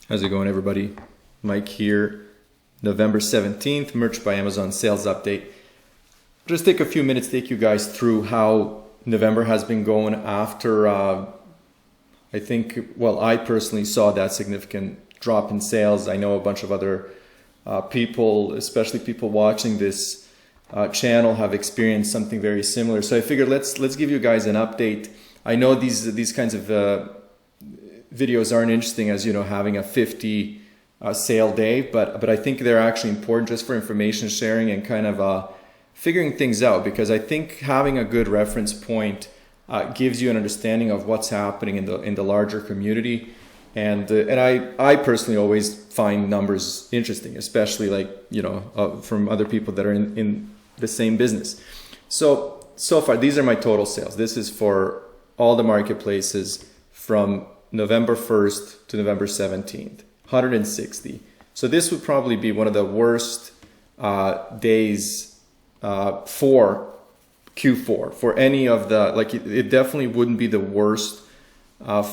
How's it going, everybody? Mike here. November 17th, Merch by Amazon sales update. Just take a few minutes to take you guys through how November has been going after, I personally saw that significant drop in sales. I know a bunch of other people, especially people watching this channel, have experienced something very similar. So I figured let's give you guys an update. I know these kinds of videos aren't interesting as, you know, having a 50 sale day, but I think they're actually important just for information sharing and kind of figuring things out, because I think having a good reference point gives you an understanding of what's happening in the larger community. And I personally always find numbers interesting, especially from other people that are in the same business. So far, these are my total sales. This is for all the marketplaces from November 1st to November 17th, 160. So this would probably be one of the worst days for Q4 for any of the, it definitely wouldn't be the worst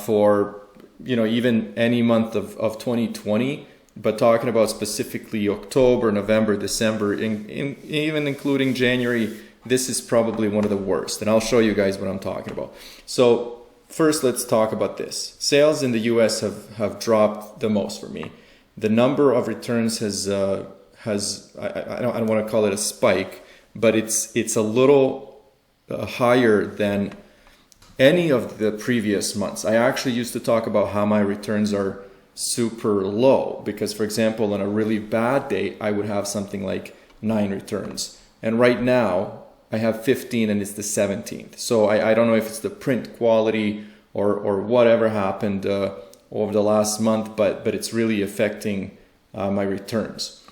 for, even any month of 2020, but talking about specifically October, November, December, even including January, this is probably one of the worst. And I'll show you guys what I'm talking about. So first, let's talk about this. Sales in the US have dropped the most for me. The number of returns has I don't want to call it a spike, but it's a little higher than any of the previous months. I actually used to talk about how my returns are super low because, for example, on a really bad day, I would have something like 9 returns. And right now, I have 15 and it's the 17th. So I don't know if it's the print quality or whatever happened over the last month, but it's really affecting my returns.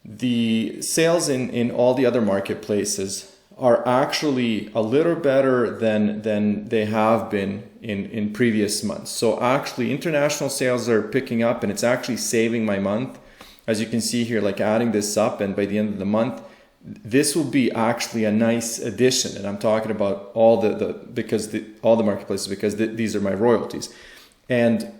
The sales in all the other marketplaces are actually a little better than they have been in previous months. So actually international sales are picking up and it's actually saving my month. As you can see here, like adding this up, and by the end of the month, this will be actually a nice addition. And I'm talking about all all the marketplaces because these are my royalties. And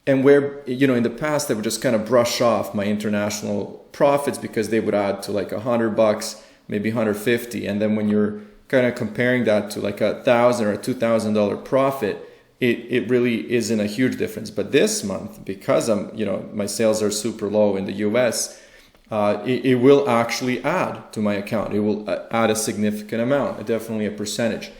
where, in the past, I would just kind of brush off my international profits because they would add to like $100, maybe 150. And then when you're kind of comparing that to like $1,000 or $2,000 profit, it really isn't a huge difference. But this month, because my sales are super low in the US, it will actually add to my account. It will add a significant amount, definitely a percentage.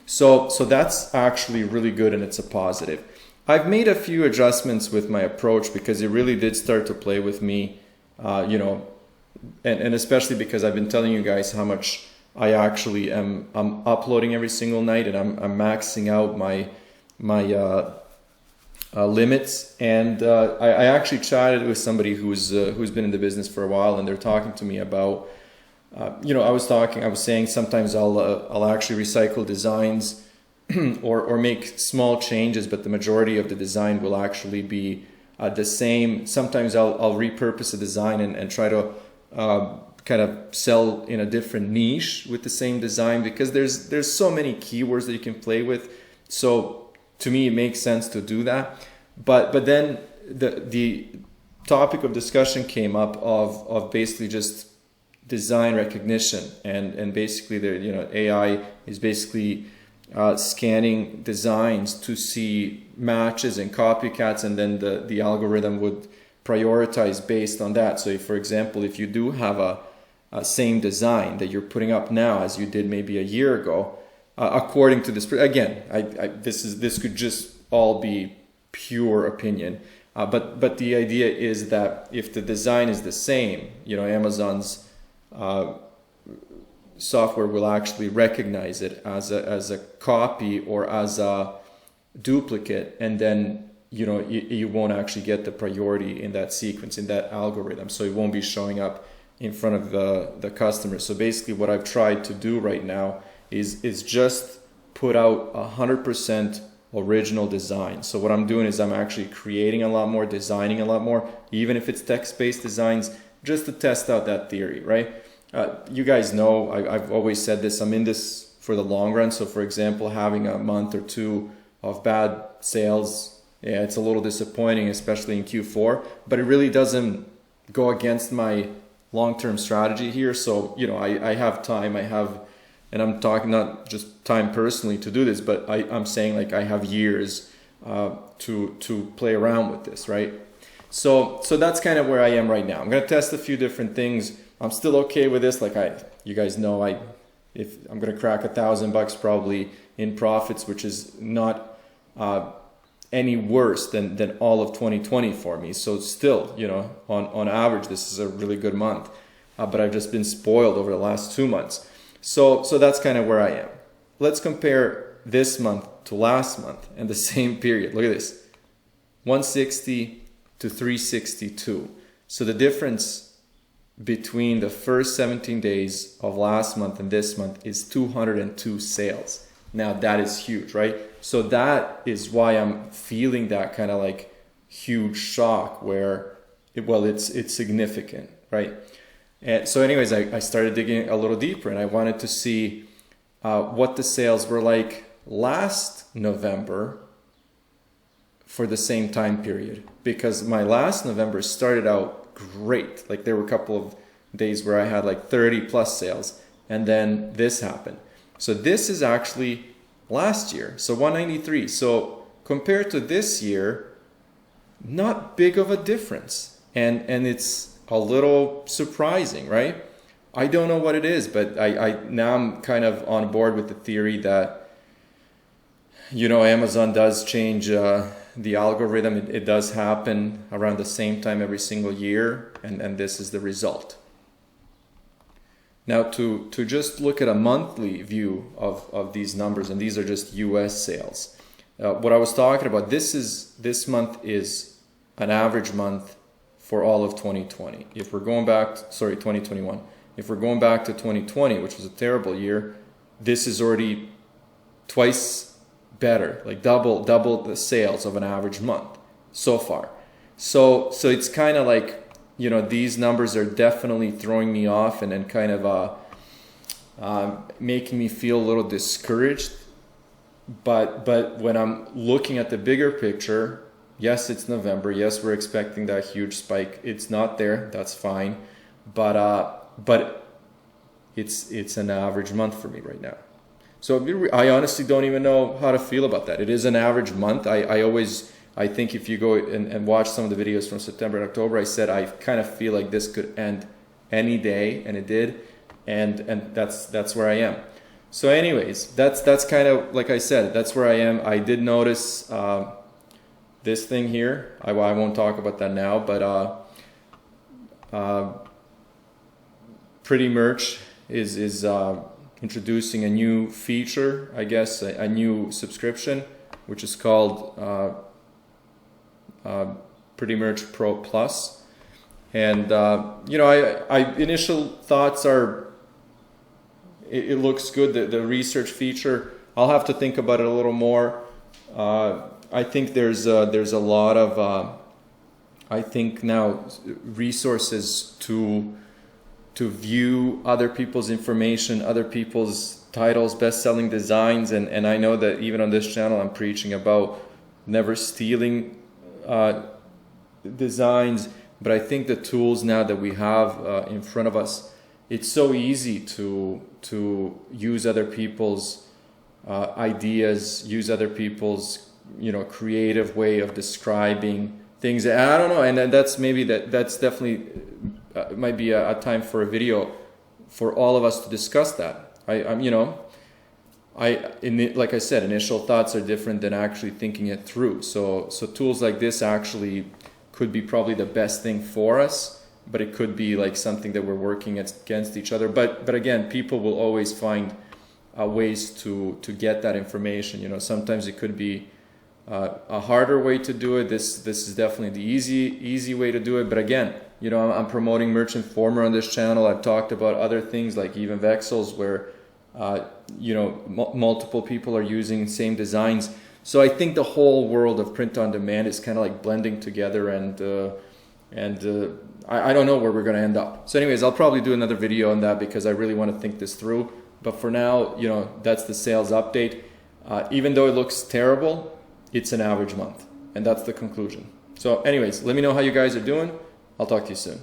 So that's actually really good and it's a positive. I've made a few adjustments with my approach because it really did start to play with me, and especially because I've been telling you guys how much I actually I'm uploading every single night, and I'm maxing out my limits. And I actually chatted with somebody who's been in the business for a while, and they're talking to me about I was saying sometimes I'll actually recycle designs or make small changes, but the majority of the design will actually be the same. Sometimes I'll repurpose a design and try to kind of sell in a different niche with the same design, because there's so many keywords that you can play with. So to me, it makes sense to do that. But then the topic of discussion came up of basically just design recognition, and basically AI is basically scanning designs to see matches and copycats, and then the algorithm would prioritize based on that. So if, for example, if you do have a same design that you're putting up now as you did maybe a year ago, according to this, again, this could just all be pure opinion, but the idea is that if the design is the same, Amazon's software will actually recognize it as a copy or as a duplicate, and then you won't actually get the priority in that sequence, in that algorithm, so it won't be showing up in front of the customer. So basically what I've tried to do right now is just put out 100% original design. So what I'm doing is I'm actually creating a lot more, designing a lot more, even if it's text-based designs, just to test out that theory, right? You guys know, I've always said this, I'm in this for the long run. So for example, having a month or two of bad sales yeah, it's a little disappointing, especially in Q4, but it really doesn't go against my long-term strategy here. So, you know, I have time, and I'm talking not just time personally to do this, but I'm saying like I have years to play around with this, right? So that's kind of where I am right now. I'm going to test a few different things. I'm still okay with this. Like you guys know, if I'm going to crack $1,000 probably in profits, which is not any worse than all of 2020 for me. So still, you know, on average, this is a really good month. But I've just been spoiled over the last 2 months. So that's kind of where I am. Let's compare this month to last month and the same period. Look at this, 160 to 362. So the difference between the first 17 days of last month and this month is 202 sales. Now that is huge, right? So that is why I'm feeling that kind of like huge shock where, it's significant, right? And so anyways, I started digging a little deeper and I wanted to see what the sales were like last November for the same time period. Because my last November started out great. Like there were a couple of days where I had like 30 plus sales, and then this happened. So this is actually last year, so 193. So compared to this year, not big of a difference. And it's a little surprising, right? I don't know what it is, but I now I'm kind of on board with the theory that, you know, Amazon does change the algorithm. It does happen around the same time every single year, and this is the result. Now to just look at a monthly view of these numbers, and these are just US sales. What I was talking about, this month is an average month for all of 2020. If we're going back, 2021. If we're going back to 2020, which was a terrible year, this is already twice better, like double the sales of an average month so far. So it's kind of like, you know, these numbers are definitely throwing me off and kind of making me feel a little discouraged. But when I'm looking at the bigger picture, yes, it's November. Yes, we're expecting that huge spike. It's not there. That's fine. But it's an average month for me right now. So I honestly don't even know how to feel about that. It is an average month. I think if you go and watch some of the videos from September and October, I said I kind of feel like this could end any day, and it did, and that's where I am. So anyways, that's kind of, like I said, that's where I am. I did notice this thing here. I won't talk about that now, but Pretty Merch is introducing a new feature, I guess, a new subscription, which is called Pretty Merch Pro Plus. And you know, I initial thoughts are it looks good. The research feature, I'll have to think about it a little more. I think there's a lot of I think now resources to view other people's information, other people's titles, best-selling designs, and I know that even on this channel I'm preaching about never stealing designs, but I think the tools now that we have in front of us, it's so easy to use other people's ideas, use other people's, you know, creative way of describing things. I don't know, and that's definitely might be a time for a video for all of us to discuss that. Like I said, initial thoughts are different than actually thinking it through. So tools like this actually could be probably the best thing for us, but it could be like something that we're working against each other. But again, people will always find ways to get that information. You know, sometimes it could be a harder way to do it. This is definitely the easy way to do it. But again, you know, I'm promoting Merchant Former on this channel. I've talked about other things like even Vexels where you know, multiple people are using same designs. So I think the whole world of print on demand is kind of like blending together, and I don't know where we're going to end up. So anyways, I'll probably do another video on that because I really want to think this through. But for now, you know, that's the sales update. Even though it looks terrible, it's an average month. And that's the conclusion. So anyways, let me know how you guys are doing. I'll talk to you soon.